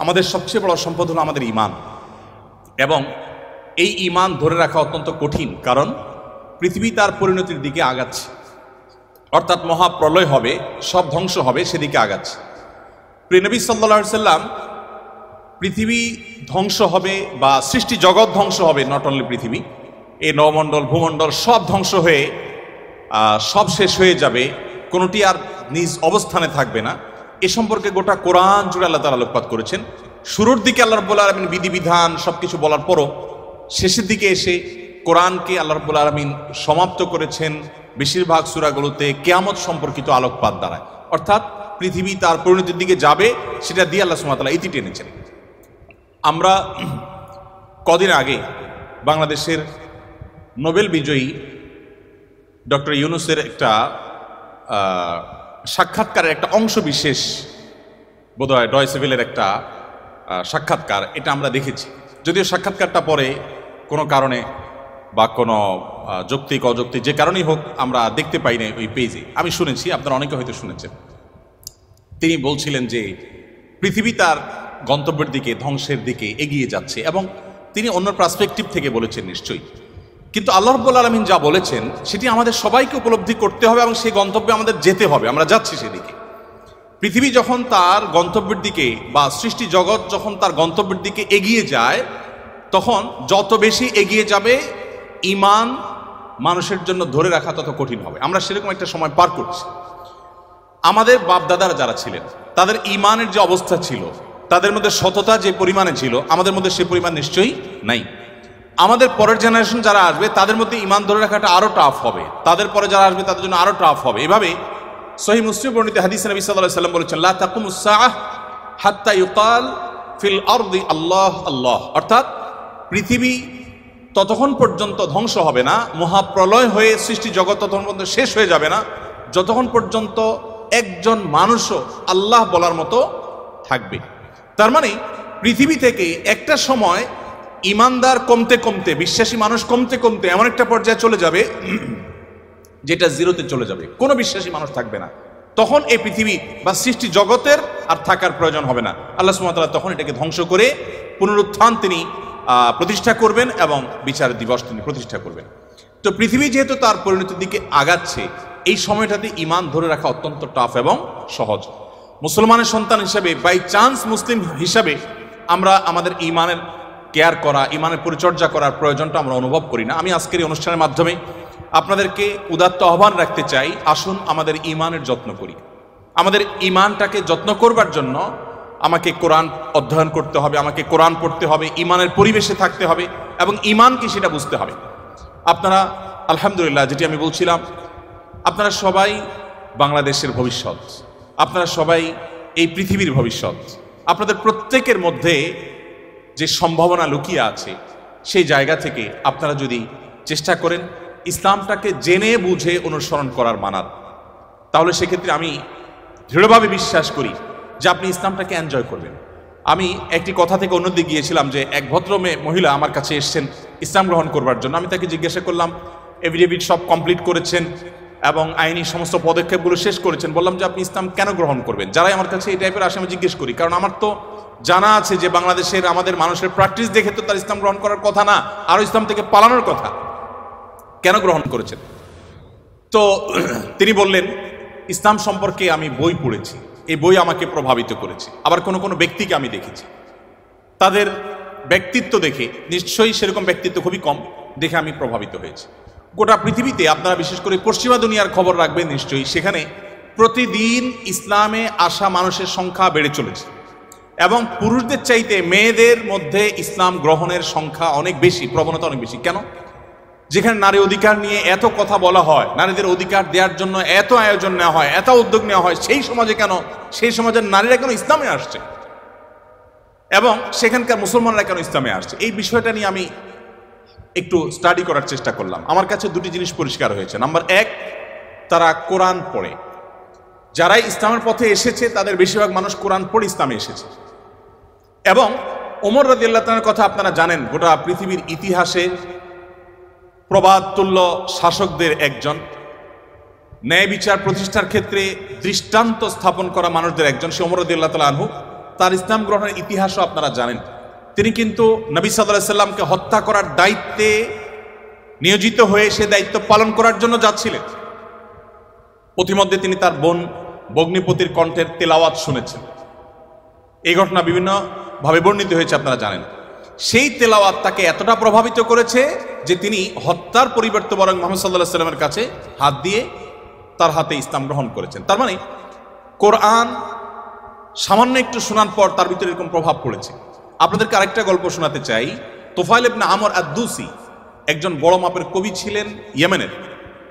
আমাদের সবচেয়ে বড় সম্পদ হলো আমাদের ঈমান, এবং এই ঈমান ধরে রাখা অত্যন্ত কঠিন, কারণ পৃথিবী তার পরিণতির দিকে আগাচ্ছে, অর্থাৎ মহাপ্রলয় হবে, সব ধ্বংস হবে, সেদিকে আগাচ্ছে। প্রিয় নবী সাল্লাল্লাহু আলাইহি সাল্লাম পৃথিবী ধ্বংস হবে বা সৃষ্টি জগৎ ধ্বংস হবে, নট অনলি পৃথিবী, এই নবমণ্ডল ভূমণ্ডল সব ধ্বংস হয়ে সব শেষ হয়ে যাবে, কোনোটি আর নিজ অবস্থানে থাকবে না, এ সম্পর্কে গোটা কোরআন জুড়ে আল্লাহ তাআলা আলোকপাত করেছেন। শুরুর দিকে আল্লাহ রাব্বুল আলামিন বিধিবিধান সবকিছু বলার পরও শেষের দিকে এসে কোরআনকে আল্লাহ রাব্বুল আলামিন সমাপ্ত করেছেন বেশিরভাগ সূরাগুলোতে কিয়ামত সম্পর্কিত আলোকপাত দ্বারা, অর্থাৎ পৃথিবী তার পরিণতির দিকে যাবে সেটা দিয়ে আল্লাহ সুবহানাহু ওয়া তাআলা ইতি টেনেছেন। আমরা কদিন আগে বাংলাদেশের নোবেল বিজয়ী ডক্টর ইউনূসের একটা সাক্ষাৎকারের একটা অংশ বিশেষ, বোধহয় ডয়েচে ভেলের একটা সাক্ষাৎকার, এটা আমরা দেখেছি। যদিও সাক্ষাৎকারটা পরে কোনো কারণে বা কোনো যৌক্তিক অযৌক্তিক যে কারণেই হোক আমরা দেখতে পাই না ওই পেজে, আমি শুনেছি, আপনারা অনেকে হয়তো শুনেছেন। তিনি বলছিলেন যে পৃথিবী তার গন্তব্যের দিকে, ধ্বংসের দিকে এগিয়ে যাচ্ছে, এবং তিনি অন্য পার্সপেক্টিভ থেকে বলেছেন নিশ্চয়ই, কিন্তু আল্লাহ রাব্বুল আলামিন যা বলেছেন সেটি আমাদের সবাইকে উপলব্ধি করতে হবে এবং সেই গন্তব্যে আমাদের যেতে হবে, আমরা যাচ্ছি সেদিকে। পৃথিবী যখন তার গন্তব্যের দিকে বা সৃষ্টি জগৎ যখন তার গন্তব্যের দিকে এগিয়ে যায়, তখন যত বেশি এগিয়ে যাবে ঈমান মানুষের জন্য ধরে রাখা তত কঠিন হবে। আমরা সেরকম একটা সময় পার করছি। আমাদের বাপ দাদারা যারা ছিলেন তাদের ঈমানের যে অবস্থা ছিল, তাদের মধ্যে সততা যে পরিমাণে ছিল, আমাদের মধ্যে সে পরিমাণ নিশ্চয়ই নাই। আমাদের পরের জেনারেশন যারা আসবে তাদের মধ্যে ঈমান ধরে রাখাটা আরো টাফ হবে, তাদের পরে যারা আসবে তাদের জন্য আরো টাফ হবে। এভাবে সহিহ মুসলিম বর্ণিত হাদিসে নবী সাল্লাল্লাহু আলাইহি সাল্লাম বলেছেন, লা তাকুমুস সাআহ হাত্তা ইউকাল ফিল আরদি আল্লাহ আল্লাহ, অর্থাৎ পৃথিবী ততক্ষণ পর্যন্ত ধ্বংস হবে না, মহাপ্রলয় হয়ে সৃষ্টি জগৎ ততক্ষণ পর্যন্ত শেষ হয়ে যাবে না, যতক্ষণ পর্যন্ত একজন মানুষও আল্লাহ বলার মতো থাকবে। তার মানে পৃথিবী থেকে একটা সময় ইমানদার কমতে কমতে, বিশ্বাসী মানুষ কমতে কমতে এমন একটা পর্যায়ে চলে যাবে যেটা জিরোতে চলে যাবে, কোনো বিশ্বাসী মানুষ থাকবে না। তখন এই পৃথিবী বা সৃষ্টি জগতের আর থাকার প্রয়োজন হবে না। আল্লাহ সুবহানাহু ওয়া তাআলা তখন এটাকে ধ্বংস করে পুনরুত্থান তিনি প্রতিষ্ঠা করবেন এবং বিচার দিবস তিনি প্রতিষ্ঠা করবেন। তো পৃথিবী যেহেতু তার পরিণতির দিকে আগাচ্ছে, এই সময়টাতে ঈমান ধরে রাখা অত্যন্ত টাফ এবং সহজ। মুসলমানের সন্তান হিসাবে, বাই চান্স মুসলিম হিসাবে আমরা আমাদের ঈমানের কেয়ার করা, ঈমানের পরিচর্যা করার প্রয়োজনটা আমরা অনুভব করি না। আমি আজকের এই অনুষ্ঠানের মাধ্যমে আপনাদেরকে উদাত্ত আহ্বান রাখতে চাই, আসুন আমাদের ঈমানের যত্ন করি। আমাদের ঈমানটাকে যত্ন করবার জন্য আমাকে কোরআন অধ্যয়ন করতে হবে, আমাকে কোরআন পড়তে হবে, ঈমানের পরিবেশে থাকতে হবে এবং ঈমান কি সেটা বুঝতে হবে। আপনারা আলহামদুলিল্লাহ, যেটি আমি বলছিলাম, আপনারা সবাই বাংলাদেশের ভবিষ্যৎ, আপনারা সবাই এই পৃথিবীর ভবিষ্যৎ। আপনাদের প্রত্যেকের মধ্যে যে সম্ভাবনা লুকিয়ে আছে, সেই জায়গা থেকে আপনারা যদি চেষ্টা করেন ইসলামটাকে জেনে বুঝে অনুসরণ করার, মানার, তাহলে সেক্ষেত্রে আমি দৃঢ়ভাবে বিশ্বাস করি যে আপনি ইসলামটাকে এনজয় করবেন। আমি একটি কথা থেকে অন্যদিকে গিয়েছিলাম যে এক ভদ্র মহিলা আমার কাছে এসছেন ইসলাম গ্রহণ করবার জন্য। আমি তাকে জিজ্ঞাসা করলাম, এফিডেভিট সব কমপ্লিট করেছেন এবং আইনি সমস্ত পদক্ষেপগুলো শেষ করেছেন, বললাম যে আপনি ইসলাম কেন গ্রহণ করবেন? যারাই আমার কাছে এই টাইপের আসে আমি জিজ্ঞেস করি, কারণ আমার তো জানা আছে যে বাংলাদেশের আমাদের মানুষের প্র্যাকটিস দেখে তো তার ইসলাম গ্রহণ করার কথা না, আরো ইসলাম থেকে পালানোর কথা। কেন গ্রহণ করেছেন? তো তিনি বললেন, ইসলাম সম্পর্কে আমি বই পড়েছি, এই বই আমাকে প্রভাবিত করেছে। আবার কোনো কোনো ব্যক্তিকে আমি দেখেছি, তাদের ব্যক্তিত্ব দেখে, নিশ্চয়ই সেরকম ব্যক্তিত্ব খুবই কম, দেখে আমি প্রভাবিত হয়েছি। গোটা পৃথিবীতে আপনারা বিশেষ করে পশ্চিমা দুনিয়ার খবর রাখবেন নিশ্চয়ই, সেখানে প্রতিদিন ইসলামে আসা মানুষের সংখ্যা বেড়ে চলেছে এবং পুরুষদের চাইতে মেয়েদের মধ্যে ইসলাম গ্রহণের সংখ্যা অনেক বেশি, প্রবণতা অনেক বেশি। কেন? যেখানে নারী অধিকার নিয়ে এত কথা বলা হয়, নারীদের অধিকার দেওয়ার জন্য এত আয়োজন নেওয়া হয়, এত উদ্যোগ নেওয়া হয়, সেই সমাজে কেন, সেই সমাজের নারীরা কেন ইসলামে আসছে এবং সেখানকার মুসলমানরা কেন ইসলামে আসছে, এই বিষয়টা নিয়ে আমি একটু স্টাডি করার চেষ্টা করলাম। আমার কাছে দুটি জিনিস পরিষ্কার হয়েছে। নাম্বার এক, তারা কোরআন পড়ে। যারাই ইসলামের পথে এসেছে তাদের বেশিরভাগ মানুষ কোরআন পড়ে ইসলামে এসেছে। এবং ওমর রাদিয়াল্লাহু তাআলার কথা আপনারা জানেন, গোটা পৃথিবীর ইতিহাসে প্রবাদতুল্য শাসকদের একজন, ন্যায় বিচার প্রতিষ্ঠার ক্ষেত্রে দৃষ্টান্ত স্থাপন করা মানুষদের একজন, সে ওমর রাদিয়াল্লাহু তাআলা আনহু। তার ইসলাম গ্রহণের ইতিহাসও আপনারা জানেন। তিনি কিন্তু নবী সাল্লাল্লাহু আলাইহি সাল্লামকে হত্যা করার দায়িত্বে নিয়োজিত হয়ে সে দায়িত্ব পালন করার জন্য যাচ্ছিলেন। প্রতিমধ্যে তিনি তার বোন ভগ্নিপতির কণ্ঠের তেলাওয়াত শুনেছেন। এই ঘটনা বিভিন্নভাবে বর্ণিত হয়েছে, আপনারা জানেন। সেই তেলাওয়াত তাকে এতটা প্রভাবিত করেছে যে তিনি হত্যার পরিবর্তে বরং মুহাম্মদ সাল্লাল্লাহু আলাইহি সাল্লামের কাছে হাত দিয়ে তার হাতে ইসলাম গ্রহণ করেছেন। তার মানে কোরআন সামান্য একটু শোনার পর তার ভিতরে এরকম প্রভাব পড়েছে। আপনাদেরকে আরেকটা গল্প শোনাতে চাই। তুফাইল ইবনে আমর আদ-দুসি একজন বড় মাপের কবি ছিলেন ইয়েমেনের।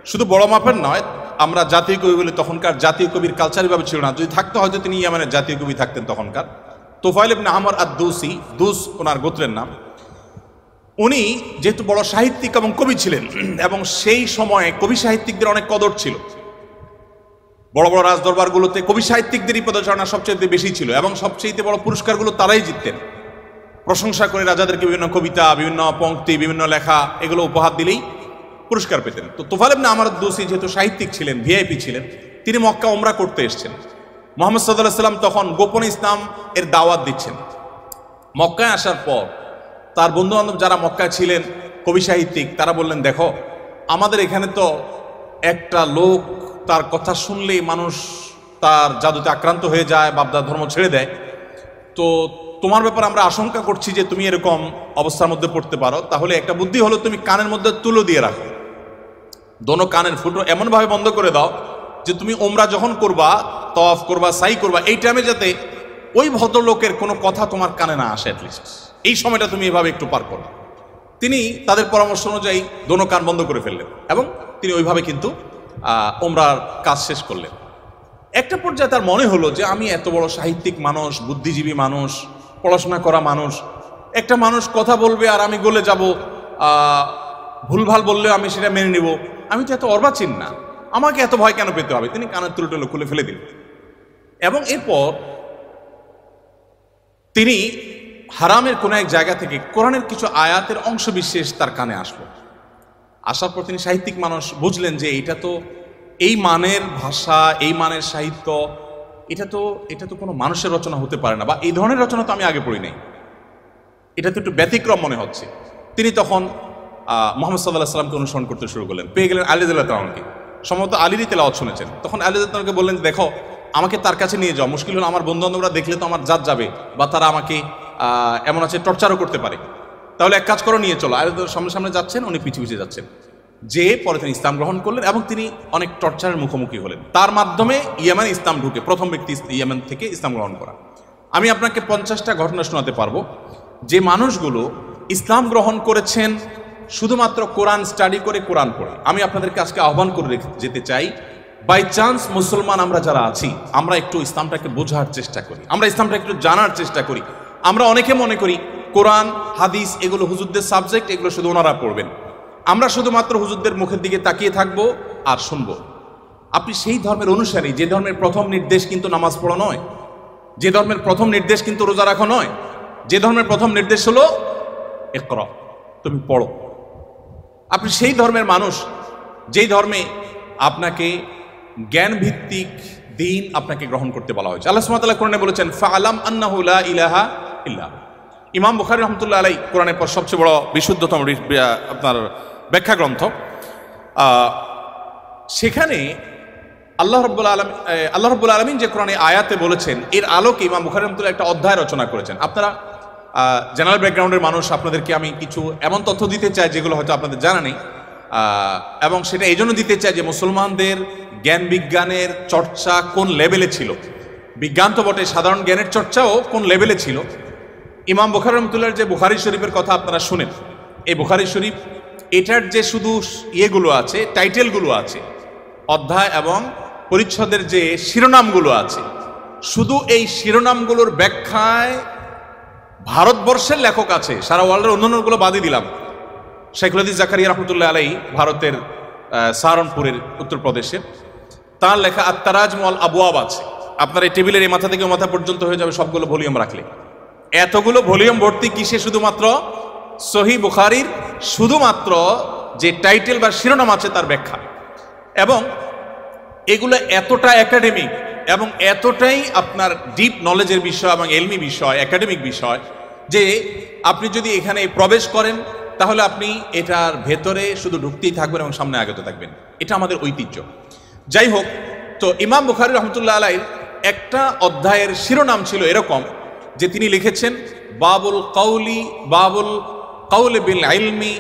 শুধু বড় মাপের নয়, আমরা জাতীয় কবি বলে তখনকার জাতীয় কবির কালচার ভাবে ছিল না, যদি থাকতো হয়তো তিনি ইয়েমেনের জাতীয় কবি থাকতেন তখনকার। তুফাইল ইবনে আমর আদ-দুসি, দুস ওনার গোত্রের নাম। উনি যেহেতু বড় সাহিত্যিক এবং কবি ছিলেন এবং সেই সময়ে কবি সাহিত্যিকদের অনেক কদর ছিল, বড় বড় রাজদরবারগুলোতে কবি সাহিত্যিকদেরই পদচারণা সবচেয়ে বেশি ছিল এবং সবচেয়ে বড় পুরস্কারগুলো তারাই জিততেন। প্রশংসা করে রাজাদেরকে বিভিন্ন কবিতা, বিভিন্ন পংক্তি, বিভিন্ন লেখা এগুলো উপহার দিলেই পুরস্কার পেতেন। তো তুফাইল ইবনে আমর আদ-দুসি যেহেতু সাহিত্যিক ছিলেন, ভিআইপি ছিলেন, তিনি মক্কা উমরা করতে এসেছেন। মুহাম্মদ সাল্লাল্লাহু আলাইহি সাল্লাম তখন গোপনে ইসলাম এর দাওয়াত দিচ্ছেন। মক্কায় আসার পর তার বন্ধুবান্ধব যারা মক্কায় ছিলেন কবি সাহিত্যিক, তারা বললেন, দেখো আমাদের এখানে তো একটা লোক তার কথা শুনলেই মানুষ তার জাদুতে আক্রান্ত হয়ে যায়, বাপদার ধর্ম ছেড়ে দেয়। তো তোমার ব্যাপারে আমরা আশঙ্কা করছি যে তুমি এরকম অবস্থার মধ্যে পড়তে পারো। তাহলে একটা বুদ্ধি হলো, তুমি কানের মধ্যে তুলো দিয়ে রাখো, দোনো কানের ফুটো এমনভাবে বন্ধ করে দাও যে তুমি ওমরা যখন করবা, তওয়াফ করবা, সাই করবা, এই টাইমে যাতে ওই ভদ্রলোকের কোনো কথা তোমার কানে না আসে, অ্যাটলিস্ট এই সময়টা তুমি এভাবে একটু পার করো। তিনি তাদের পরামর্শ অনুযায়ী দোনো কান বন্ধ করে ফেললেন এবং তিনি ওইভাবে কিন্তু ওমরার কাজ শেষ করলেন। একটা পর্যায়ে তার মনে হলো যে আমি এত বড় সাহিত্যিক মানুষ, বুদ্ধিজীবী মানুষ, পড়াশোনা করা মানুষ, একটা মানুষ কথা বলবে আর আমি গলে যাব, ভুলভাল বললেও আমি সেটা মেনে নিব, আমি তো এত অর্বাচীন না, আমাকে এত ভয় কেন পেতে হবে। তিনি কানের তুলো খুলে ফেলে দিলেন এবং এরপর তিনি হারামের কোনো এক জায়গা থেকে কোরআনের কিছু আয়াতের অংশ বিশেষ তার কানে আসলো। আসার পর তিনি সাহিত্যিক মানুষ, বুঝলেন যে এটা তো এই মানের ভাষা, এই মানের সাহিত্য, এটা তো কোনো মানুষের রচনা হতে পারে না, বা এই ধরনের রচনা তো আমি আগে পড়ি নাই, এটা তো একটু ব্যতিক্রম মনে হচ্ছে। তিনি তখন মুহাম্মদ সাল্লাল্লাহু আলাইহি সাল্লামকে অনুসরণ করতে শুরু করলেন। পেয়ে গেলেন আলী রাদিয়াল্লাহু তাআলাকে, সম্ভবত আলীরই তেলাওয়াত শুনেছেন। তখন আলী রাদিয়াল্লাহু তাআলাকে বললেন, দেখো আমাকে তার কাছে নিয়ে যাও, মুশকিল হলো আমার বন্ধু বান্ধবরা দেখলে তো আমার জাত যাবে, বা তারা আমাকে এমন আছে টর্চারও করতে পারে, তাহলে এক কাজ করো, নিয়ে চলো। আলী সামনে সামনে যাচ্ছেন, উনি পিছিয়ে পিছিয়ে যাচ্ছেন। যে পরে তিনি ইসলাম গ্রহণ করলেন এবং তিনি অনেক টর্চারের মুখোমুখি হলেন। তার মাধ্যমে ইয়েমেন ইসলাম ঢুকে, প্রথম ব্যক্তি ইয়েমেন থেকে ইসলাম গ্রহণ করা। আমি আপনাকে 50টা ঘটনা শোনাতে পারবো যে মানুষগুলো ইসলাম গ্রহণ করেছেন শুধুমাত্র কোরআন স্টাডি করে, কোরআন পড়ে। আমি আপনাদেরকে আজকে আহ্বান করে যেতে চাই, বাই চান্স মুসলমান আমরা যারা আছি, আমরা একটু ইসলামটাকে বোঝার চেষ্টা করি, আমরা ইসলামটা একটু জানার চেষ্টা করি। আমরা অনেকে মনে করি কোরআন হাদিস এগুলো হুজুরদের সাবজেক্ট, এগুলো শুধু ওনারা পড়বেন, আমরা শুধুমাত্র হুজুরদের মুখের দিকে তাকিয়ে থাকবো আর শুনবো। আপনি সেই ধর্মের অনুসারী, যে ধর্মের প্রথম নির্দেশ কিন্তু নামাজ পড়া নয়, যে ধর্মের প্রথম নির্দেশ কিন্তু রোজা রাখা নয়, যে ধর্মের প্রথম নির্দেশ হলো ইকরা, তুমি পড়ো। আপনি সেই ধর্মের মানুষ যেই ধর্মে আপনাকে জ্ঞান ভিত্তিক দিন আপনাকে গ্রহণ করতে বলা হয়েছে। আল্লাহ সুবহানাহু ওয়া তাআলা কোরআনে বলেছেন, ফাআলাম আন্নাহু লা ইলাহা ইল্লা। ইমাম বুখারী রাহমাতুল্লাহ আলাইহি কোরআনের পর সবচেয়ে বড় বিশুদ্ধতম আপনার ব্যাখ্যা গ্রন্থ, সেখানে আল্লাহ রাব্বুল আলামিন যে কোরআনে আয়াতে বলেছেন, এর আলোকে ইমাম বুখারী রাহমাতুল্লাহ একটা অধ্যায় রচনা করেছেন। আপনারা জেনারেল ব্যাকগ্রাউন্ডের মানুষ, আপনাদেরকে আমি কিছু এমন তথ্য দিতে চাই যেগুলো হয়তো আপনাদের জানা নেই, এবং সেটা এই জন্য দিতে চাই যে মুসলমানদের জ্ঞান বিজ্ঞানের চর্চা কোন লেভেলে ছিল, বিজ্ঞান তো বটে, সাধারণ জ্ঞানের চর্চাও কোন লেভেলে ছিল। ইমাম বুখারী রাহমাতুল্লাহর যে বুখারী শরীফের কথা আপনারা শুনেন, এই বুখারী শরীফ এটার যে শুধু ইয়েগুলো আছে, টাইটেলগুলো আছে, অধ্যায় এবং পরিচ্ছদের যে শিরোনামগুলো আছে, শুধু এই শিরোনামগুলোর ব্যাখ্যায় ভারতবর্ষের লেখক আছে, সারা ওয়ার্ল্ডের অন্যান্যগুলো বাদই দিলাম। শাইখুল হাদিস জাকারিয়া রাহমাতুল্লাহ আলাইহি ভারতের সাহারানপুরের উত্তরপ্রদেশের, তার লেখা আত-তারাজম ওয়াল আবওয়াব আছে। আপনার এই টেবিলের এই মাথা থেকে মাথা পর্যন্ত হয়ে যাবে সবগুলো ভলিউম রাখলে। এতগুলো ভলিউম ভর্তি কিসে? শুধুমাত্র সহিহ বুখারীর শুধুমাত্র যে টাইটেল বা শিরোনাম আছে তার ব্যাখ্যা। এবং এগুলো এতটা একাডেমিক, এবং এতটাই আপনার ডিপ নলেজের বিষয় এবং এলমি বিষয়, একাডেমিক বিষয়, যে আপনি যদি এখানে প্রবেশ করেন তাহলে আপনি এটার ভেতরে শুধু ঢুকতেই থাকবেন এবং সামনে আগত থাকবেন। এটা আমাদের ঐতিহ্য। যাই হোক, তো ইমাম বুখারী রহমতুল্লাহ আলাইহির একটা অধ্যায়ের শিরোনাম ছিল এরকম যে তিনি লিখেছেন বাবুল কাউলি বিল ইলমি,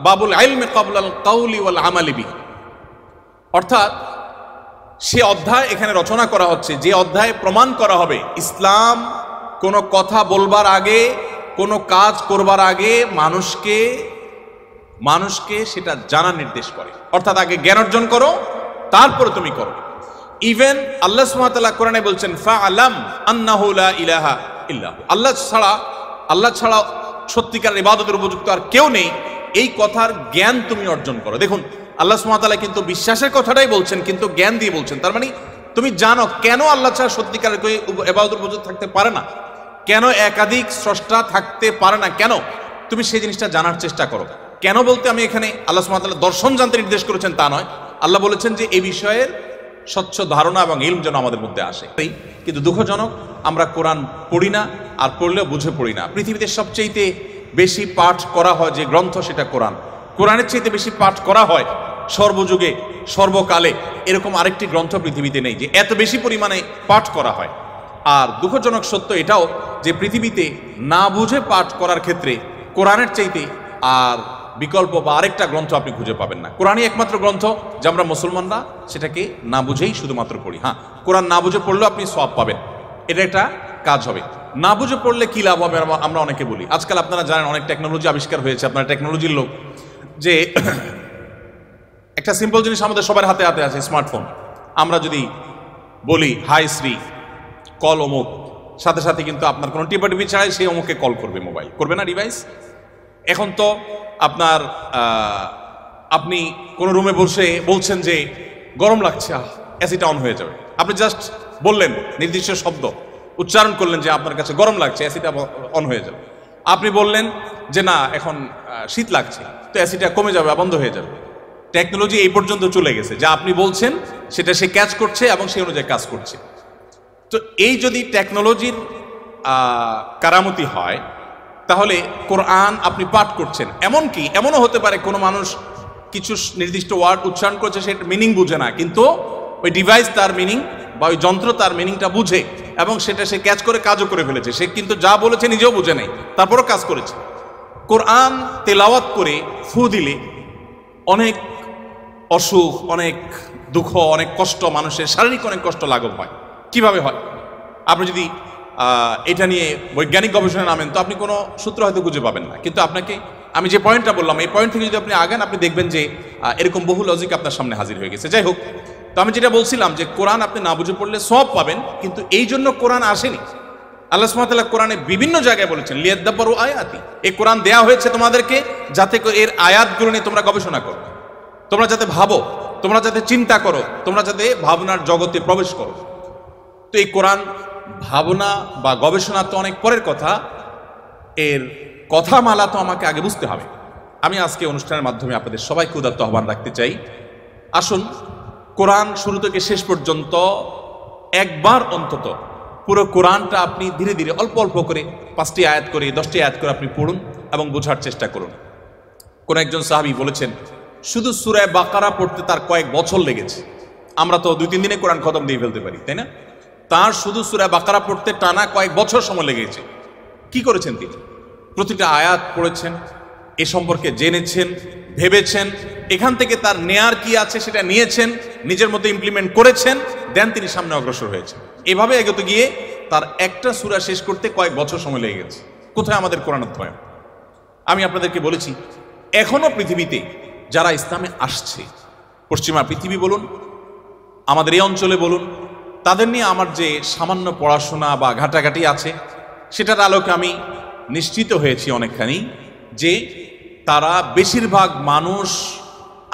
বাবুল ইলমি ক্বাবলাল কাউলি ওয়াল আমালি বিহি। অর্থাৎ সে অধ্যায় এখানে রচনা করা হচ্ছে, যে অধ্যায়ে প্রমাণ করা হবে ইসলাম কোনো কথা বলবার আগে, কোনো কাজ করবার আগে মানুষকে সেটা জানার নির্দেশ করে। অর্থাৎ আগে জ্ঞান অর্জন করো, তারপরে তুমি করো। ইভেন আল্লাহ সুবহানাহু ওয়া তাআলা কোরআনে বলছেন ফাআলাম আন্নাহু লা ইলাহা ইল্লাহু, আল্লাহ ছাড়া সত্যিকার ইবাদতের উপযুক্ত আর কেউ নেই, এই কথার জ্ঞান তুমি অর্জন করো। দেখুন, আল্লাহ সুবহানাহু ওয়া তাআলা কিন্তু বিশ্বাসের কথাটাই বলছেন, কিন্তু জ্ঞান দিয়ে বলছেন। তার মানে তুমি জানো কেন আল্লাহ ছাড়া সত্যিকার ইবাদতের উপযুক্ত থাকতে পারে না, কেন একাধিক স্রষ্টা থাকতে পারে না, কেন তুমি সেই জিনিসটা জানার চেষ্টা করো। কেন বলতে আমি এখানে আল্লাহ সুবহানাহু ওয়া তাআলা দর্শন জানতে নির্দেশ করেছেন তা নয়, আল্লাহ বলেছেন যে এই বিষয়ের স্বচ্ছ ধারণা এবং ইলম যেন আমাদের মধ্যে আসে। কিন্তু দুঃখজনক, আমরা কোরআন পড়ি না, আর পড়লেও বুঝে পড়ি না। পৃথিবীতে সবচেয়ে বেশি পাঠ করা হয় যে গ্রন্থ, সেটা কোরআন। কোরআনের চাইতে বেশি পাঠ করা হয় সর্বযুগে সর্বকালে এরকম আরেকটি গ্রন্থ পৃথিবীতে নেই যে এত বেশি পরিমাণে পাঠ করা হয়। আর দুঃখজনক সত্য এটাও যে পৃথিবীতে না বুঝে পাঠ করার ক্ষেত্রে কোরআনের চাইতে আর বিকল্প বা আরেকটা গ্রন্থ আপনি খুঁজে পাবেন না। কোরআনই একমাত্র গ্রন্থ যে আমরা মুসলমানরা সেটাকে না বুঝেই শুধুমাত্র পড়ি। হ্যাঁ, কোরআন না বুঝে পড়লেও আপনি সওয়াব পাবেন, এটা একটা কাজ হবে। না বুঝে পড়লে কি লাভ হবে আমরা অনেকে বলি। আজকাল আপনারা জানেন অনেক টেকনোলজি আবিষ্কার হয়েছে, আপনারা টেকনোলজির লোক, যে একটা সিম্পল জিনিস আমাদের সবার হাতে হাতে আছে, স্মার্টফোন। আমরা যদি বলি হাই শ্রী কল অমুক, সাথে সাথে কিন্তু আপনার কোনো টিপাটিপি ছাড়াই সেই অমুককে কল করবে, মোবাইল করবে না ডিভাইস। এখন তো আপনার আপনি কোনো রুমে বসে বলছেন যে গরম লাগছে, এসিটা অন হয়ে যাবে। আপনি জাস্ট বললেন, নির্দিষ্ট শব্দ উচ্চারণ করলেন যে আপনার কাছে গরম লাগছে, এসিটা অন হয়ে যাবে। আপনি বললেন যে না এখন শীত লাগছে, তো এসিটা কমে যাবে, বন্ধ হয়ে যাবে। টেকনোলজি এই পর্যন্ত চলে গেছে, যা আপনি বলছেন সেটা সে ক্যাচ করছে এবং সেই অনুযায়ী কাজ করছে। তো এই যদি টেকনোলজির কারামতি হয়, তাহলে কোরআন আপনি পাঠ করছেন, এমনকি এমনও হতে পারে কোনো মানুষ কিছু নির্দিষ্ট ওয়ার্ড উচ্চারণ করছে, সেটা মিনিং বুঝে না, কিন্তু ওই ডিভাইস তার মিনিং বা ওই যন্ত্র তার মিনিংটা বুঝে এবং সেটা সে ক্যাচ করে কাজও করে ফেলেছে। সে কিন্তু যা বলেছে নিজেও বুঝে নাই, তারপরও কাজ করেছে। কোরআন তেলাওয়াত করে ফু দিলে অনেক অসুখ, অনেক দুঃখ, অনেক কষ্ট, মানুষের শারীরিক অনেক কষ্ট লাঘব হয়। কিভাবে হয়? আপনি যদি এটা নিয়ে বৈজ্ঞানিক গবেষণা নামেন তো আপনি কোনো সূত্র হয়তো খুঁজে পাবেন না, কিন্তু আপনাকে আমি যে পয়েন্টটা বললাম, এই পয়েন্ট থেকে যদি আপনি আগান, আপনি দেখবেন যে এরকম বহু লজিক আপনার সামনে হাজির হয়ে গেছে। যাই হোক, তো আমি যেটা বলছিলাম যে কোরআন আপনি না বুঝে পড়লে সওয়াব পাবেন, কিন্তু এই জন্য কোরআন আসেনি। আল্লাহ সুবহানাহু ওয়া তাআলা কোরআনে বিভিন্ন জায়গায় বলেছেন লিয়াদাব্বারু আয়াতি, এই কোরআন দেয়া হয়েছে তোমাদেরকে যাতে এর আয়াতগুলো নিয়ে তোমরা গবেষণা করো, তোমরা যাতে ভাবো, তোমরা যাতে চিন্তা করো, তোমরা যাতে ভাবনার জগতে প্রবেশ করো। তো এই কোরআন ভাবনা বা গবেষণা তো অনেক পরের কথা, এর কথামালা তো আমাকে আগে বুঝতে হবে। আমি আজকে অনুষ্ঠানের মাধ্যমে আপনাদের সবাইকে উদাত্ত আহ্বান রাখতে চাই, আসুন কোরআন শুরু থেকে শেষ পর্যন্ত একবার অন্তত পুরো কোরআনটা আপনি ধীরে ধীরে অল্প অল্প করে 5টি আয়াত করে 10টি আয়াত করে আপনি পড়ুন এবং বোঝার চেষ্টা করুন। কোন একজন সাহাবী বলেছেন শুধু সূরা বাকারা পড়তে তার কয়েক বছর লেগেছে। আমরা তো 2-3 দিনে কোরআন খতম দিয়ে ফেলতে পারি, তাই না? তার শুধু সূরা বাকারা পড়তে টানা কয়েক বছর সময় লেগেছে। কি করেছেন তিনি? প্রতিটা আয়াত পড়েছেন, এ সম্পর্কে জেনেছেন, ভেবেছেন, এখান থেকে তার নেয়ার কি আছে সেটা নিয়েছেন, নিজের মতো ইমপ্লিমেন্ট করেছেন, দেন তিনি সামনে অগ্রসর হয়েছেন। এভাবে এগোতে গিয়ে তার একটা সূরা শেষ করতে কয়েক বছর সময় লেগে গেছে। কোথায় আমাদের কোরআন অধ্যয়ন? আমি আপনাদেরকে বলেছি, এখনো পৃথিবীতে যারা ইসলামে আসছে, পশ্চিমা পৃথিবী বলুন, আমাদের এই অঞ্চলে বলুন, তাদের নিয়ে আমার যে সামান্য পড়াশোনা বা ঘাটাঘাটি আছে, সেটার আলোকে আমি নিশ্চিত হয়েছি অনেকখানি যে তারা বেশিরভাগ মানুষ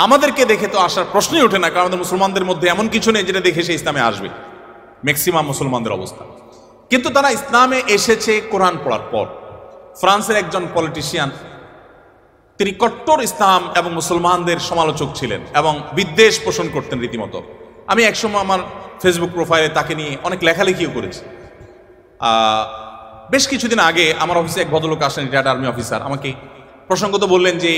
আমাদেরকে দেখে তো আসার প্রশ্নই ওঠে না, কারণ আমাদের মুসলমানদের মধ্যে এমন কিছু নেই যেটা দেখে সে ইসলামে আসবে, ম্যাক্সিমাম মুসলমানদের অবস্থা। কিন্তু তারা ইসলামে এসেছে কোরআন পড়ার পর। ফ্রান্সের একজন পলিটিশিয়ান, তিনি কট্টর ইসলাম এবং মুসলমানদের সমালোচক ছিলেন এবং বিদ্বেষ পোষণ করতেন রীতিমতো। আমি একসময় আমার ফেসবুক প্রোফাইলে তাকে নিয়ে অনেক লেখালেখিও করেছি। বেশ কিছুদিন আগে আমার অফিসে এক ভদ্রলোক আসেন, রিটায়ার্ড আর্মি অফিসার, আমাকে প্রসঙ্গত বললেন যে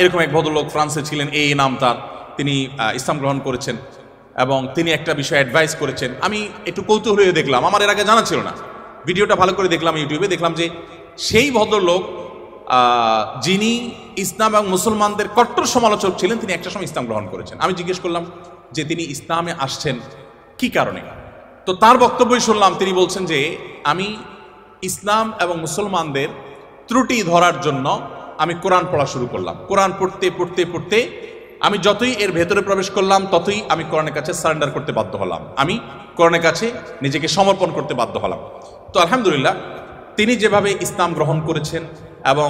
এরকম এক ভদ্রলোক ফ্রান্সে ছিলেন, এই নাম তার, তিনি ইসলাম গ্রহণ করেছেন এবং তিনি একটা বিষয়ে অ্যাডভাইস করেছেন। আমি একটু কৌতূহল হয়ে দেখলাম, আমার এর আগে জানা ছিল না, ভিডিওটা ভালো করে দেখলাম ইউটিউবে, দেখলাম যে সেই ভদ্রলোক যিনি ইসলাম এবং মুসলমানদের কট্টর সমালোচক ছিলেন, তিনি একটা সময় ইসলাম গ্রহণ করেছেন। আমি জিজ্ঞেস করলাম যে তিনি ইসলামে আসছেন কি কারণে, তো তার বক্তব্যই শুনলাম, তিনি বলছেন যে আমি ইসলাম এবং মুসলমানদের ত্রুটি ধরার জন্য আমি কোরআন পড়া শুরু করলাম। কোরআন পড়তে পড়তে পড়তে আমি যতই এর ভেতরে প্রবেশ করলাম ততই আমি কোরআনের কাছে সারেন্ডার করতে বাধ্য হলাম, আমি কোরআনের কাছে নিজেকে সমর্পণ করতে বাধ্য হলাম। তো আলহামদুলিল্লাহ, তিনি যেভাবে ইসলাম গ্রহণ করেছেন এবং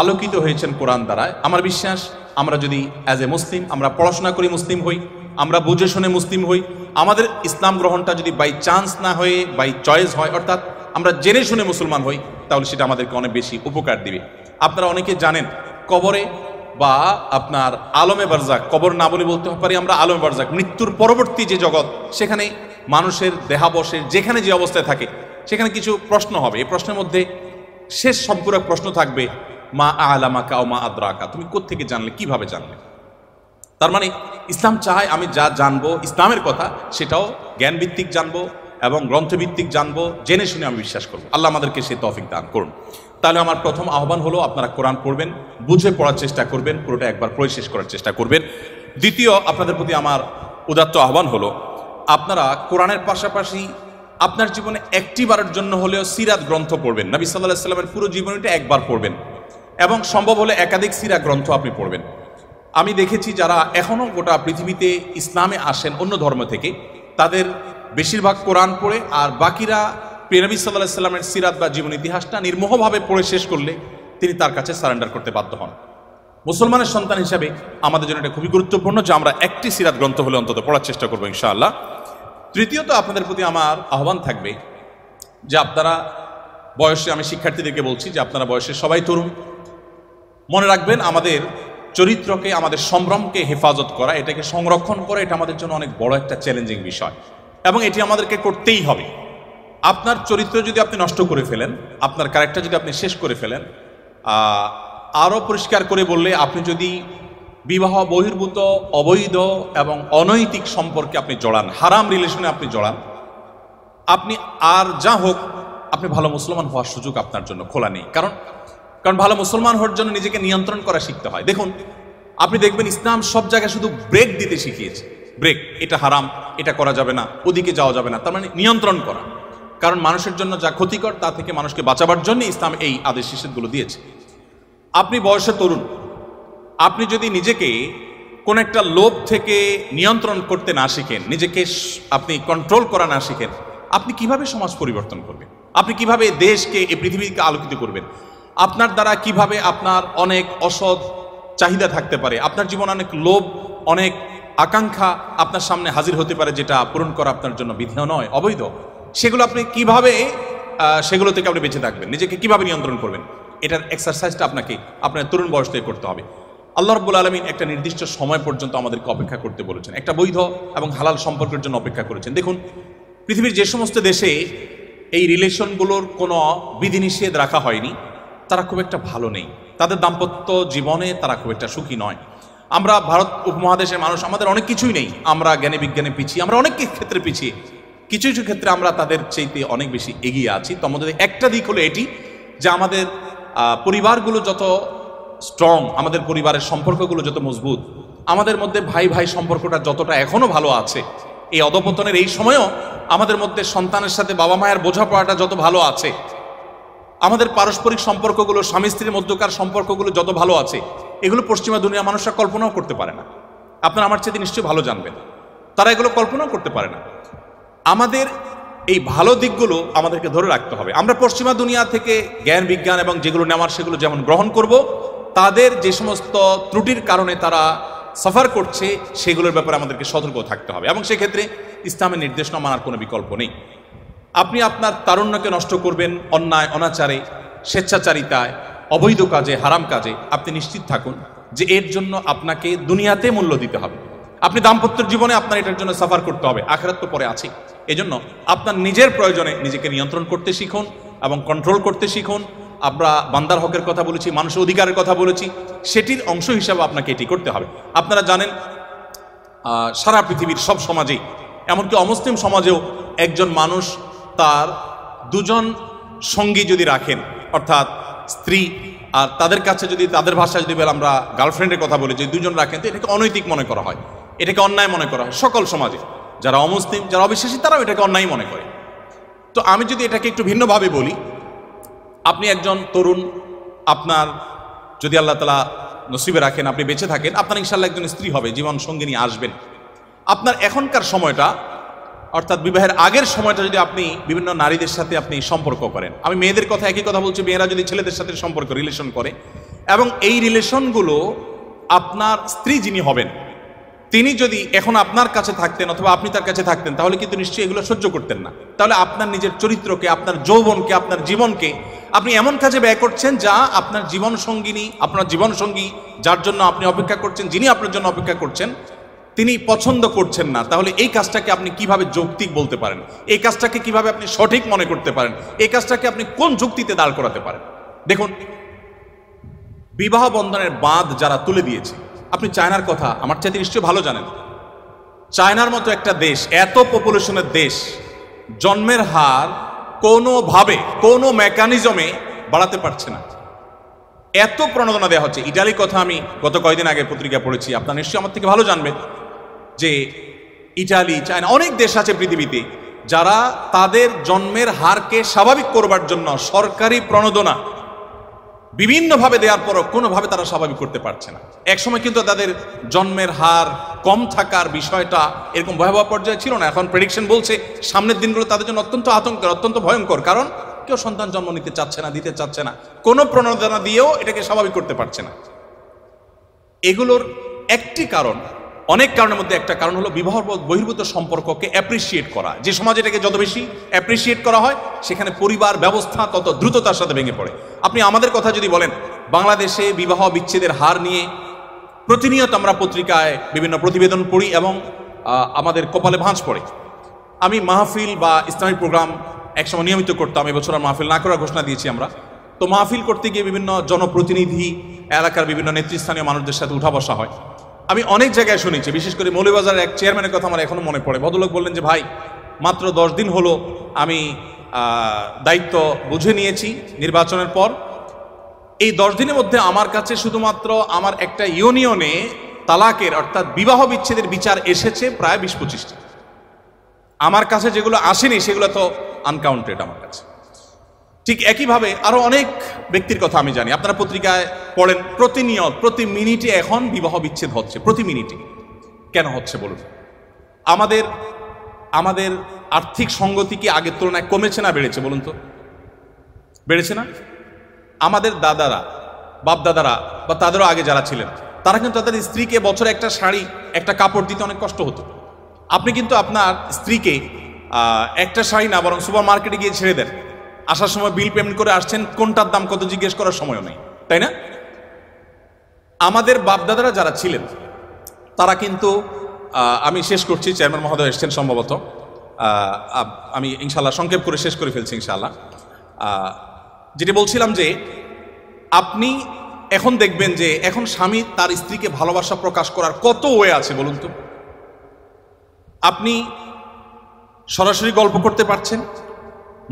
আলোকিত হয়েছেন কোরআন দ্বারায়, আমার বিশ্বাস আমরা যদি অ্যাজ এ মুসলিম আমরা পড়াশোনা করি মুসলিম হই, আমরা বুঝে শুনে মুসলিম হই, আমাদের ইসলাম গ্রহণটা যদি বাই চান্স না হয়ে বাই চয়েস হয়, অর্থাৎ আমরা জেনে শুনে মুসলমান হই, তাহলে সেটা আমাদেরকে অনেক বেশি উপকার দিবে। আপনারা অনেকে জানেন কবরে বা আপনার আলমে বারজাক, কবর না বলে বলতে পারি আমরা আলমে বারজাক, মৃত্যুর পরবর্তী যে জগৎ, সেখানে মানুষের দেহাবশের যেখানে যে অবস্থায় থাকে সেখানে কিছু প্রশ্ন হবে। এই প্রশ্নের মধ্যে শেষ সম্পূরক প্রশ্ন থাকবে, মা আলামাকা ও মা আদ্রাকা, তুমি কোত্থেকে জানলে, কিভাবে জানলে। তার মানে ইসলাম চায় আমি যা জানবো ইসলামের কথা, সেটাও জ্ঞানভিত্তিক জানবো এবং গ্রন্থভিত্তিক জানবো, জেনে শুনে আমি বিশ্বাস করবো। আল্লাহ আমাদেরকে সে তৌফিক দান করুন। তাহলে আমার প্রথম আহ্বান হলো, আপনারা কোরআন পড়বেন, বুঝে পড়ার চেষ্টা করবেন, পুরোটা একবার পড়ে শেষ করার চেষ্টা করবেন। দ্বিতীয়, আপনাদের প্রতি আমার উদাত্ত আহ্বান হলো, আপনারা কোরআনের পাশাপাশি আপনার জীবনে একটি বারের জন্য হলেও সিরাত গ্রন্থ পড়বেন। নবী সাল্লাল্লাহু আলাইহি ওয়াসাল্লামের পুরো জীবনীটা একবার পড়বেন এবং সম্ভব হলে একাধিক সিরাত গ্রন্থ আপনি পড়বেন। আমি দেখেছি যারা এখনও গোটা পৃথিবীতে ইসলামে আসেন অন্য ধর্ম থেকে, তাদের বেশিরভাগ কোরআন পড়ে, আর বাকিরা নবী সাল্লাল্লাহু আলাইহি ওয়াসাল্লামের সিরাত বা জীবন ইতিহাসটা নির্মোহভাবে পড়ে শেষ করলে তিনি তার কাছে সারেন্ডার করতে বাধ্য হন। মুসলমানের সন্তান হিসাবে আমাদের জন্য এটা খুবই গুরুত্বপূর্ণ যে আমরা একটি সিরাত গ্রন্থ হলে অন্তত পড়ার চেষ্টা করবো ইনশাআল্লাহ। তৃতীয়ত, আপনাদের প্রতি আমার আহ্বান থাকবে যে আপনারা বয়সে, আমি শিক্ষার্থীদেরকে বলছি যে আপনারা বয়সে সবাই তরুণ, মনে রাখবেন আমাদের চরিত্রকে, আমাদের সম্ভ্রমকে হেফাজত করা, এটাকে সংরক্ষণ করা, এটা আমাদের জন্য অনেক বড় একটা চ্যালেঞ্জিং বিষয় এবং এটি আমাদেরকে করতেই হবে। আপনার চরিত্র যদি আপনি নষ্ট করে ফেলেন, আপনার ক্যারেক্টার যদি আপনি শেষ করে ফেলেন, আরও পরিষ্কার করে বললে, আপনি যদি বিবাহ বহির্ভূত, অবৈধ এবং অনৈতিক সম্পর্কে আপনি জড়ান, হারাম রিলেশনে আপনি জড়ান, আপনি আর যা হোক, আপনি ভালো মুসলমান হওয়ার সুযোগ আপনার জন্য খোলা নেই। কারণ ভালো মুসলমান হওয়ার জন্য নিজেকে নিয়ন্ত্রণ করা শিখতে হয়। দেখুন, আপনি দেখবেন ইসলাম সব জায়গায় শুধু ব্রেক দিতে শিখিয়েছে, ব্রেক, এটা হারাম, এটা করা যাবে না, ওদিকে যাওয়া যাবে না, তার মানে নিয়ন্ত্রণ করা। কারণ মানুষের জন্য যা ক্ষতিকর তা থেকে মানুষকে বাঁচাবার জন্য ইসলাম এই আদেশ নিষেধগুলো দিয়েছে। আপনি বয়সে তরুণ, আপনি যদি নিজেকে কোন একটা লোভ থেকে নিয়ন্ত্রণ করতে না শিখেন, নিজেকে আপনি কন্ট্রোল করা না শিখেন, আপনি কিভাবে সমাজ পরিবর্তন করবেন? আপনি কিভাবে দেশকে, এই পৃথিবীকে আলোকিত করবেন? আপনার দ্বারা কিভাবে আপনার অনেক অসৎ চাহিদা থাকতে পারে, আপনার জীবনে অনেক লোভ, অনেক আকাঙ্ক্ষা আপনার সামনে হাজির হতে পারে, যেটা পূরণ করা আপনার জন্য বিধেয় নয়, অবৈধ। সেগুলো আপনি কিভাবে, সেগুলো থেকে আপনি বেঁচে থাকবেন, নিজেকে কিভাবে নিয়ন্ত্রণ করবেন, এটার এক্সারসাইজটা আপনাকে আপনার তরুণ বয়স থেকে করতে হবে। আল্লাহ রাব্বুল আলামিন একটা নির্দিষ্ট সময় পর্যন্ত আমাদেরকে অপেক্ষা করতে বলেছেন, একটা বৈধ এবং হালাল সম্পর্কের জন্য অপেক্ষা করেছেন। দেখুন, পৃথিবীর যে সমস্ত দেশে এই রিলেশনগুলোর কোনো বিধিনিষেধ রাখা হয়নি, তারা খুব একটা ভালো নেই, তাদের দাম্পত্য জীবনে তারা খুব একটা সুখী নয়। আমরা ভারত উপমহাদেশের মানুষ, আমাদের অনেক কিছুই নেই, আমরা জ্ঞানে বিজ্ঞানে পিছিয়ে, আমরা অনেক ক্ষেত্রে পিছিয়ে, কিছু কিছু ক্ষেত্রে আমরা তাদের চাইতে অনেক বেশি এগিয়ে আছি। তার মধ্যে একটা দিক হলো এটি যে আমাদের পরিবারগুলো যত স্ট্রং, আমাদের পরিবারের সম্পর্কগুলো যত মজবুত, আমাদের মধ্যে ভাই ভাই সম্পর্কটা যতটা এখনো ভালো আছে, এই অধপতনের এই সময়ও আমাদের মধ্যে সন্তানের সাথে বাবা মায়ের বোঝাপড়াটা যত ভালো আছে, আমাদের পারস্পরিক সম্পর্কগুলো, স্বামী স্ত্রীর মধ্যকার সম্পর্কগুলো যত ভালো আছে, এগুলো পশ্চিমা দুনিয়া মানুষরা কল্পনাও করতে পারে না। আপনারা আমার চেয়ে নিশ্চয়ই ভালো জানবেন, তারা এগুলো কল্পনাও করতে পারে না। আমাদের এই ভালো দিকগুলো আমাদেরকে ধরে রাখতে হবে। আমরা পশ্চিমা দুনিয়া থেকে জ্ঞান বিজ্ঞান এবং যেগুলো নেওয়ার সেগুলো যেমন গ্রহণ করব, তাদের যে সমস্ত ত্রুটির কারণে তারা সাফার করছে সেগুলোর ব্যাপারে আমাদেরকে সতর্ক থাকতে হবে এবং সেক্ষেত্রে ইসলামের নির্দেশনা মানার কোনো বিকল্প নেই। আপনি আপনার তারুণ্যকে নষ্ট করবেন অন্যায়, অনাচারে, স্বেচ্ছাচারিতায়, অবৈধ কাজে, হারাম কাজে, আপনি নিশ্চিত থাকুন যে এর জন্য আপনাকে দুনিয়াতে মূল্য দিতে হবে। আপনি দাম্পত্য জীবনে আপনার এটার জন্য সাফার করতে হবে, আখিরাত তো পরে আছে। এজন্য আপনার নিজের প্রয়োজনে নিজেকে নিয়ন্ত্রণ করতে শিখুন এবং কন্ট্রোল করতে শিখুন। আমরা বান্দার হকের কথা বলেছি, মানুষের অধিকারের কথা বলেছি, সেটির অংশ হিসাবে আপনাকে এটি করতে হবে। আপনারা জানেন সারা পৃথিবীর সব সমাজেই, এমনকি অমুসলিম সমাজেও একজন মানুষ তার দুজন সঙ্গী যদি রাখেন, অর্থাৎ স্ত্রী আর তাদের কাছে যদি তাদের ভাষায় যদি আমরা গার্লফ্রেন্ডের কথা বলি, যদি দুজন রাখেন তো এটাকে অনৈতিক মনে করা হয়, এটাকে অন্যায় মনে করা হয়। সকল সমাজে যারা অমুসলিম, যারা অবিশ্বাসী, তারাও এটাকে অন্যায় মনে করে। তো আমি যদি এটাকে একটু ভিন্নভাবে বলি, আপনি একজন তরুণ, আপনার যদি আল্লাহ তাআলা নসিবে রাখেন, আপনি বেঁচে থাকেন, আপনার ইনশাআল্লাহ একজন স্ত্রী হবে, জীবন সঙ্গিনী আসবেন। আপনার এখনকার সময়টা, অর্থাৎ বিবাহের আগের সময়টা যদি আপনি বিভিন্ন নারীদের সাথে আপনি সম্পর্ক করেন, আমি মেয়েদের কথা একই কথা বলছি, মেয়েরা যদি ছেলেদের সাথে সম্পর্ক রিলেশন করে এবং এই রিলেশনগুলো আপনার স্ত্রী যিনি হবেন তিনি যদি এখন আপনার কাছে থাকতেন অথবা আপনি তার কাছে থাকতেন, তাহলে কিন্তু নিশ্চয়ই এগুলো সহ্য করতেন না। তাহলে আপনার নিজের চরিত্রকে, আপনার যৌবনকে, আপনার জীবনকে আপনি এমন কাজে ব্যয় করছেন যা আপনার জীবন সঙ্গিনী, আপনার জীবন সঙ্গী যার জন্য আপনি অপেক্ষা করছেন, যিনি আপনার জন্য অপেক্ষা করছেন, তিনি পছন্দ করছেন না। তাহলে এই কাজটাকে আপনি কিভাবে যৌক্তিক বলতে পারেন? এই কাজটাকে কিভাবে আপনি সঠিক মনে করতে পারেন? এই কাজটাকে আপনি কোন যুক্তিতে দাঁড় করাতে পারেন? দেখুন, বিবাহ বন্ধনের বাঁধ যারা তুলে দিয়েছে, আপনি চায়নার কথা আমার চাইতে নিশ্চয়ই ভালো জানেন। চায়নার মতো একটা দেশ, এত পপুলেশনের দেশ, জন্মের হার কোনোভাবে কোনো মেকানিজমে বাড়াতে পারছে না, এত প্রণোদনা দেওয়া হচ্ছে। ইটালির কথা আমি গত কয়েকদিন আগে পত্রিকা পড়েছি, আপনার নিশ্চয়ই আমার থেকে ভালো জানবেন যে ইটালি, চায়না, অনেক দেশ আছে পৃথিবীতে যারা তাদের জন্মের হারকে স্বাভাবিক করবার জন্য সরকারি প্রণোদনা বিভিন্নভাবে দেওয়ার পরও কোনোভাবে তারা স্বাভাবিক করতে পারছে না। একসময় কিন্তু তাদের জন্মের হার কম থাকার বিষয়টা এরকম ভয়াবহ পর্যায়ে ছিল না। এখন প্রেডিকশন বলছে সামনের দিনগুলো তাদের জন্য অত্যন্ত আতঙ্কের, অত্যন্ত ভয়ঙ্কর। কারণ কেউ সন্তান জন্ম নিতে চাচ্ছে না, দিতে চাচ্ছে না, কোনো প্রণোদনা দিয়েও এটাকে স্বাভাবিক করতে পারছে না। এগুলোর একটি কারণ, অনেক কারণের মধ্যে একটা কারণ হলো বিবাহ বহির্ভূত সম্পর্ককে অ্যাপ্রিসিয়েট করা। যে সমাজে এটাকে যত বেশি অ্যাপ্রিসিয়েট করা হয়, সেখানে পরিবার ব্যবস্থা তত দ্রুততার সাথে ভেঙে পড়ে। আপনি আমাদের কথা যদি বলেন, বাংলাদেশে বিবাহ বিচ্ছেদের হার নিয়ে প্রতিনিয়ত আমরা পত্রিকায় বিভিন্ন প্রতিবেদন পড়ি এবং আমাদের কপালে ভাঁজ পড়ে। আমি মাহফিল বা ইসলামিক প্রোগ্রাম একসময় নিয়মিত করতাম, এবছর আর মাহফিল না করার ঘোষণা দিয়েছি আমরা। তো মাহফিল করতে গিয়ে বিভিন্ন জনপ্রতিনিধি, এলাকার বিভিন্ন নেতৃস্থানীয় মানুষদের সাথে উঠা বসা হয়। আমি অনেক জায়গায় শুনেছি, বিশেষ করে মৌলভীবাজারের এক চেয়ারম্যানের কথা আমার এখনো মনে পড়ে। ভদ্রলোক বললেন যে, ভাই, মাত্র 10 দিন হলো আমি দায়িত্ব বুঝে নিয়েছি নির্বাচনের পর। এই 10 দিনের মধ্যে আমার কাছে শুধুমাত্র আমার একটা ইউনিয়নে তালাকের, অর্থাৎ বিবাহ বিচ্ছেদের বিচার এসেছে প্রায় 20-25টি। আমার কাছে যেগুলো আসেনি সেগুলো তো আনকাউন্টেড আমার কাছে। ঠিক একইভাবে আরো অনেক ব্যক্তির কথা আমি জানি, আপনারা পত্রিকায় পড়েন, প্রতিনিয়ত প্রতি মিনিটে এখন বিবাহ বিচ্ছেদ হচ্ছে, প্রতি মিনিটে। কেন হচ্ছে বলুন? আমাদের আর্থিক সঙ্গতি কি আগের তুলনায় কমেছে না বেড়েছে বলুন তো? বেড়েছে না? আমাদের দাদারা, বাপদাদারা বা তাদেরও আগে যারা ছিলেন, তারা কিন্তু তাদের স্ত্রীকে বছরে একটা শাড়ি, একটা কাপড় দিতে অনেক কষ্ট হতো। আপনি কিন্তু আপনার স্ত্রীকে একটা শাড়ি না, বরং সুপার মার্কেটে গিয়ে ছেড়ে দেন, আসার সময় বিল পেমেন্ট করে আসছেন, কোনটার দাম কত জিজ্ঞেস করার সময়ও নেই, তাই না? আমাদের বাপদাদারা যারা ছিলেন তারা কিন্তু, আমি শেষ করছি, চেয়ারম্যান মহোদয় এসছেন সম্ভবত, আমি ইনশাল্লাহ সংক্ষেপ করে শেষ করে ফেলছি ইনশাল্লাহ। যেটি বলছিলাম যে আপনি এখন দেখবেন যে এখন স্বামী তার স্ত্রীকে ভালোবাসা প্রকাশ করার কত ওয়ে আছে বলুন তো। আপনি সরাসরি গল্প করতে পারছেন,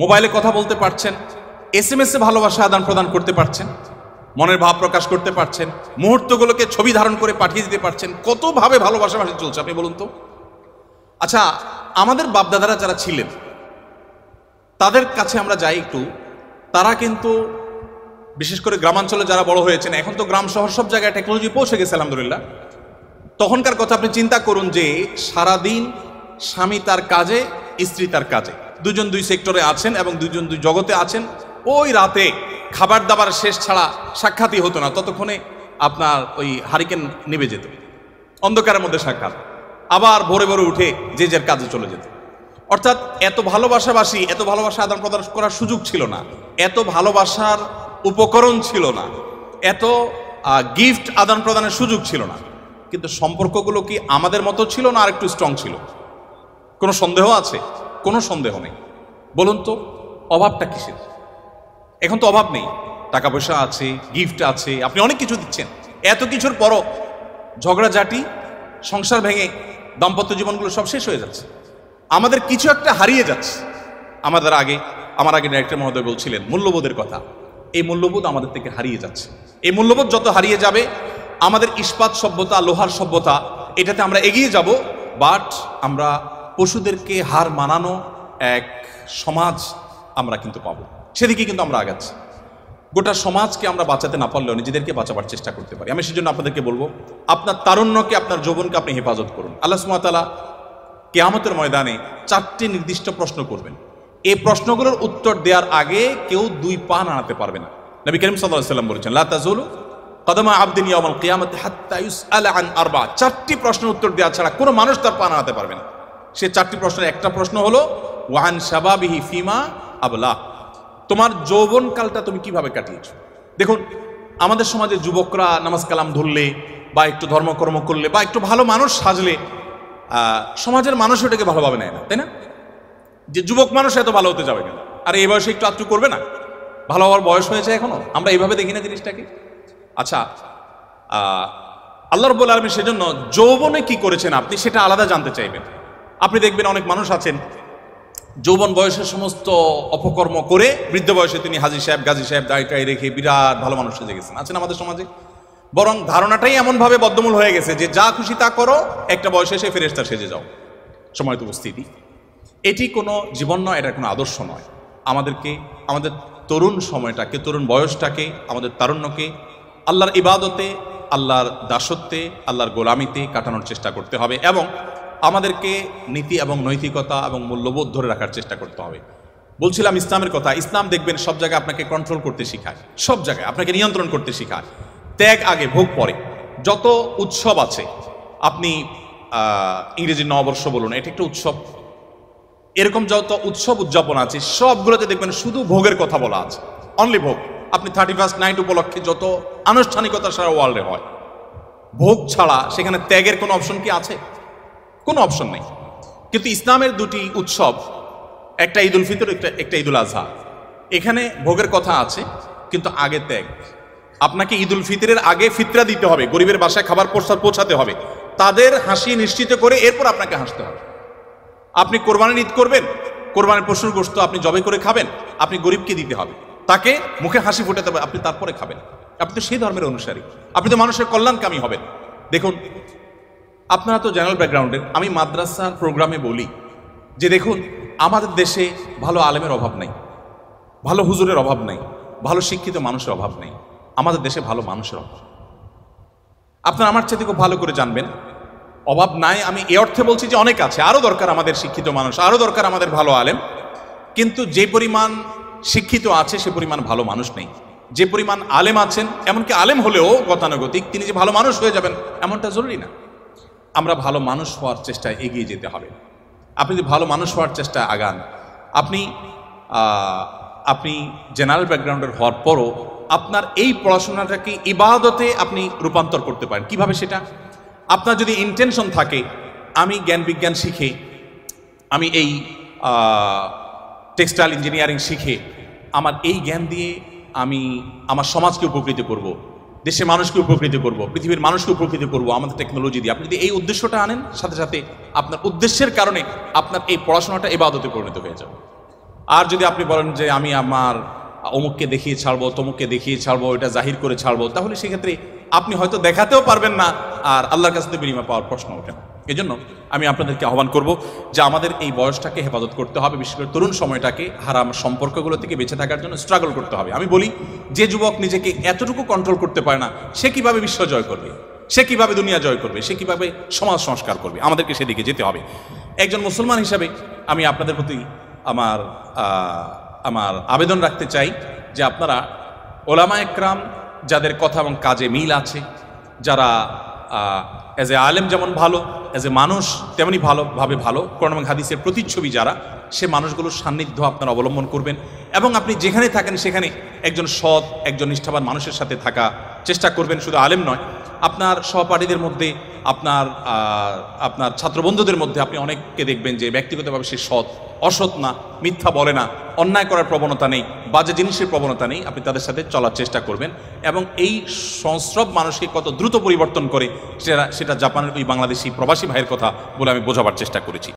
মোবাইলে কথা বলতে পারছেন, SMS-এ ভালোবাসা আদান প্রদান করতে পারছেন, মনের ভাব প্রকাশ করতে পারছেন, মুহূর্তগুলোকে ছবি ধারণ করে পাঠিয়ে দিতে পারছেন। কতভাবে ভালোবাসা চলছে আপনি বলুন তো। আচ্ছা, আমাদের বাপদাদারা যারা ছিলেন তাদের কাছে আমরা যাই একটু, তারা কিন্তু বিশেষ করে গ্রামাঞ্চলে যারা বড় হয়েছেন, এখন তো গ্রাম শহর সব জায়গায় টেকনোলজি পৌঁছে গেছে আলহামদুলিল্লাহ। তখনকার কথা আপনি চিন্তা করুন যে সারাদিন স্বামী তার কাজে, স্ত্রী তার কাজে, দুজন দুই সেক্টরে আছেন এবং দুজন দুই জগতে আছেন। ওই রাতে খাবার দাবার শেষ ছাড়া সাক্ষাৎই হতো না, ততক্ষণে আপনার ওই হারিকেন নিভে যেত, অন্ধকারের মধ্যে সাক্ষাৎ, আবার ভোরে ভোরে উঠে যে যার কাজে চলে যেত। অর্থাৎ এত ভালোবাসাবাসী, এত ভালোবাসা আদান প্রদান করার সুযোগ ছিল না, এত ভালোবাসার উপকরণ ছিল না, এত গিফট আদান প্রদানের সুযোগ ছিল না। কিন্তু সম্পর্কগুলো কি আমাদের মতো ছিল না আর একটু স্ট্রং ছিল? কোনো সন্দেহ আছে? কোনো সন্দেহ নেই। বলুন তো অভাবটা কিসের? এখন তো অভাব নেই, টাকা পয়সা আছে, গিফট আছে, আপনি অনেক কিছু দিচ্ছেন। এত কিছুর পরও ঝগড়াঝাটি, সংসার ভেঙে দাম্পত্য জীবনগুলো সব শেষ হয়ে যাচ্ছে। আমাদের কিছু একটা হারিয়ে যাচ্ছে। আমার আগে ডাইরেক্টর মহোদয় বলছিলেন মূল্যবোধের কথা। এই মূল্যবোধ আমাদের থেকে হারিয়ে যাচ্ছে। এই মূল্যবোধ যত হারিয়ে যাবে, আমাদের ইস্পাত সভ্যতা, লোহার সভ্যতা, এটাতে আমরা এগিয়ে যাব, বাট আমরা পশুদেরকে হার মানানো এক সমাজ আমরা কিন্তু পাবো। সেদিকে কিন্তু আমরা আগাচ্ছি। গোটা সমাজকে আমরা বাঁচাতে না পারলেও নিজেদেরকে বাঁচাবার চেষ্টা করতে পারি। আমি সেজন্য আপনাদেরকে বলবো, আপনার তারুণ্যকে, আপনার যৌবনকে আপনি হেফাজত করুন। আল্লাহ সুবহানাহু ওয়া তাআলা কিয়ামতের ময়দানে 4টি নির্দিষ্ট প্রশ্ন করবেন। এই প্রশ্নগুলোর উত্তর দেওয়ার আগে কেউ 2 পা নাড়াতে পারবে না। নবী করিম সাল্লাল্লাহু আলাইহি ওয়াসাল্লাম বলেছেন, লা তাযুলু কদমা আবদিন ইয়াওমাল কিয়ামাতি হাত্তা ইউসআলা আন আরবা। 4টি প্রশ্নের উত্তর দেওয়া ছাড়া কোনো মানুষ তার পা নাড়াতে পারবে না। সে 4টি প্রশ্নের একটা প্রশ্ন হলো ওয়ান শাবাবিহি ফিমা আবলা, তোমার যৌবনকালটা তুমি কিভাবে কাটিয়েছো। দেখুন, আমাদের সমাজে যুবকরা নামাজ কালাম ধরলে বা একটু ধর্মকর্ম করলে বা একটু ভালো মানুষ সাজলে সমাজের মানুষ ওটাকে ভালোভাবে নেয় না, তাই না? যে যুবক মানুষ এত ভালো হতে যাবে কেন? আর এই বয়সে একটু আত্মু করবে না? ভালো হওয়ার বয়স হয়েছে এখনো? আমরা এইভাবে দেখি না জিনিসটাকে। আচ্ছা, আল্লাহ রাব্বুল আলামিন সেজন্য যৌবনে কি করেছেন আপনি সেটা আলাদা জানতে চাইবেন। আপনি দেখবেন অনেক মানুষ আছেন যৌবন বয়সের সমস্ত অপকর্ম করে বৃদ্ধ বয়সে তিনি হাজী সাহেব, গাজী সাহেব, দায়টাই রেখে বিরাট ভালো মানুষ সেজে গেছেন। আছেন আমাদের সমাজে। বরং ধারণাটাই এমনভাবে বদ্ধমূল হয়ে গেছে যে যা খুশি তা করো, একটা বয়সে এসে ফেরেশতা সেজে যাও। সময়ত উপস্থিতি, এটি কোনো জীবন নয়, এটা কোনো আদর্শ নয়। আমাদেরকে আমাদের তরুণ সময়টাকে, তরুণ বয়সটাকে, আমাদের তারুণ্যকে আল্লাহর ইবাদতে, আল্লাহর দাসত্বে, আল্লাহর গোলামিতে কাটানোর চেষ্টা করতে হবে এবং আমাদেরকে নীতি এবং নৈতিকতা এবং মূল্যবোধ ধরে রাখার চেষ্টা করতে হবে। বলছিলাম ইসলামের কথা। ইসলাম দেখবেন সব জায়গায় আপনাকে কন্ট্রোল করতে শেখায়, সব জায়গায় আপনাকে নিয়ন্ত্রণ করতে শেখায়। ত্যাগ আগে, ভোগ পরে। যত উৎসব আছে, আপনি ইংরেজি নববর্ষ বলুন, এটা একটা উৎসব। এরকম যত উৎসব উদযাপন আছে সবগুলোতে দেখবেন শুধু ভোগের কথা বলা আছে, অনলি ভোগ। আপনি 31st নাইট উপলক্ষে যত আনুষ্ঠানিকতা সারা ওয়ার্ল্ডে হয়, ভোগ ছাড়া সেখানে ত্যাগের কোনো অপশন কি আছে? কোনো অপশন নেই। কিন্তু ইসলামের 2টি উৎসব, একটা ঈদ উল ফিতর, একটা ঈদ উল আজহা, এখানে ভোগের কথা আছে কিন্তু আগে ত্যাগ। আপনাকে ঈদ উল ফিতরের আগে ফিতরা দিতে হবে, গরিবের বাসায় খাবার পৌঁছাতে হবে, তাদের হাসি নিশ্চিত করে এরপর আপনাকে হাসতে হবে। আপনি কোরবানির ঈদ করবেন, কোরবানির পশুর গোশত আপনি জবাই করে খাবেন, আপনি গরিবকে দিতে হবে, তাকে মুখে হাসি ফোটাতে হবে, আপনি তারপরে খাবেন। আপনি তো সেই ধর্মের অনুসারী, আপনি তো মানুষের কল্যাণকামী হবেন। দেখুন, আপনারা তো জেনারেল ব্যাকগ্রাউন্ডের, আমি মাদ্রাসার প্রোগ্রামে বলি যে দেখুন, আমাদের দেশে ভালো আলেমের অভাব নেই, ভালো হুজুরের অভাব নেই, ভালো শিক্ষিত মানুষের অভাব নেই, আমাদের দেশে ভালো মানুষের অভাব। আপনারা আমার চাইতে খুব ভালো করে জানবেন, অভাব নাই আমি এ অর্থে বলছি যে অনেক আছে, আরও দরকার আমাদের শিক্ষিত মানুষ, আরও দরকার আমাদের ভালো আলেম। কিন্তু যে পরিমাণ শিক্ষিত আছে সে পরিমাণ ভালো মানুষ নেই। যে পরিমাণ আলেম আছেন, এমনকি আলেম হলেও গতানুগতিক তিনি যে ভালো মানুষ হয়ে যাবেন এমনটা জরুরি না। আমরা ভালো মানুষ হওয়ার চেষ্টায় এগিয়ে যেতে হবে। আপনি যদি ভালো মানুষ হওয়ার চেষ্টায় আগান, আপনি জেনারেল ব্যাকগ্রাউন্ডের হওয়ার পরও আপনার এই পড়াশোনাটাকে ইবাদতে আপনি রূপান্তর করতে পারেন। কিভাবে সেটা? আপনার যদি ইন্টেনশন থাকে আমি জ্ঞান বিজ্ঞান শিখে, আমি এই টেক্সটাইল ইঞ্জিনিয়ারিং শিখে আমার এই জ্ঞান দিয়ে আমি আমার সমাজকে উপকৃত করব, দেশের মানুষকে উপকৃত করব, পৃথিবীর মানুষকে উপকৃত করব আমাদের টেকনোলজি দিয়ে। আপনি যদি এই উদ্দেশ্যটা আনেন, সাথে সাথে আপনার উদ্দেশ্যের কারণে আপনার এই পড়াশোনাটা ইবাদতে পরিণত হয়ে যাবে। আর যদি আপনি বলেন যে আমি আমার অমুককে দেখিয়ে ছাড়বো, তমুককে দেখিয়ে ছাড়বো, এটা জাহির করে ছাড়বো, তাহলে সেক্ষেত্রে আপনি হয়তো দেখাতেও পারবেন না, আর আল্লাহর কাছে বিনিময় পাওয়ার প্রশ্ন ওঠে না। এই জন্য আমি আপনাদেরকে আহ্বান করব যে আমাদের এই বয়সটাকে হেফাজত করতে হবে, বিশেষ করে তরুণ সময়টাকে হারাম সম্পর্কগুলো থেকে বেঁচে থাকার জন্য স্ট্রাগল করতে হবে। আমি বলি, যে যুবক নিজেকে এতটুকু কন্ট্রোল করতে পারে না, সে কিভাবে বিশ্ব জয় করবে, সে কিভাবে দুনিয়া জয় করবে, সে কিভাবে সমাজ সংস্কার করবে? আমাদেরকে সেদিকে যেতে হবে। একজন মুসলমান হিসাবে আমি আপনাদের প্রতি আমার আবেদন রাখতে চাই যে আপনারা ওলামা একরাম যাদের কথা এবং কাজে মিল আছে, যারা অ্যাজ এ আলেম যেমন ভালো, অ্যাজ এ মানুষ তেমনি ভালোভাবে ভালো, কোরআন এবং হাদিসের প্রতিচ্ছবি যারা, সে মানুষগুলোর সান্নিধ্য আপনারা অবলম্বন করবেন এবং আপনি যেখানে থাকেন সেখানে একজন সৎ, একজন নিষ্ঠাবান মানুষের সাথে থাকা চেষ্টা করবেন। শুধু আলেম নয়, আপনার সহপাঠীদের মধ্যে, আপনার ছাত্রবন্ধুদের মধ্যে আপনি অনেককে দেখবেন যে ব্যক্তিগতভাবে সে সৎ, অসৎ না, মিথ্যা বলে না, অন্যায় করার প্রবণতা নেই, বাজে জিনিসের প্রবণতা নেই। আপনি তাদের সাথে চলার চেষ্টা করবেন এবং এই সংস্রব মানুষকে কত দ্রুত পরিবর্তন করে সেটা জাপানের ওই বাংলাদেশি প্রবাসী ভাইয়ের কথা বলে আমি বোঝাবার চেষ্টা করেছি।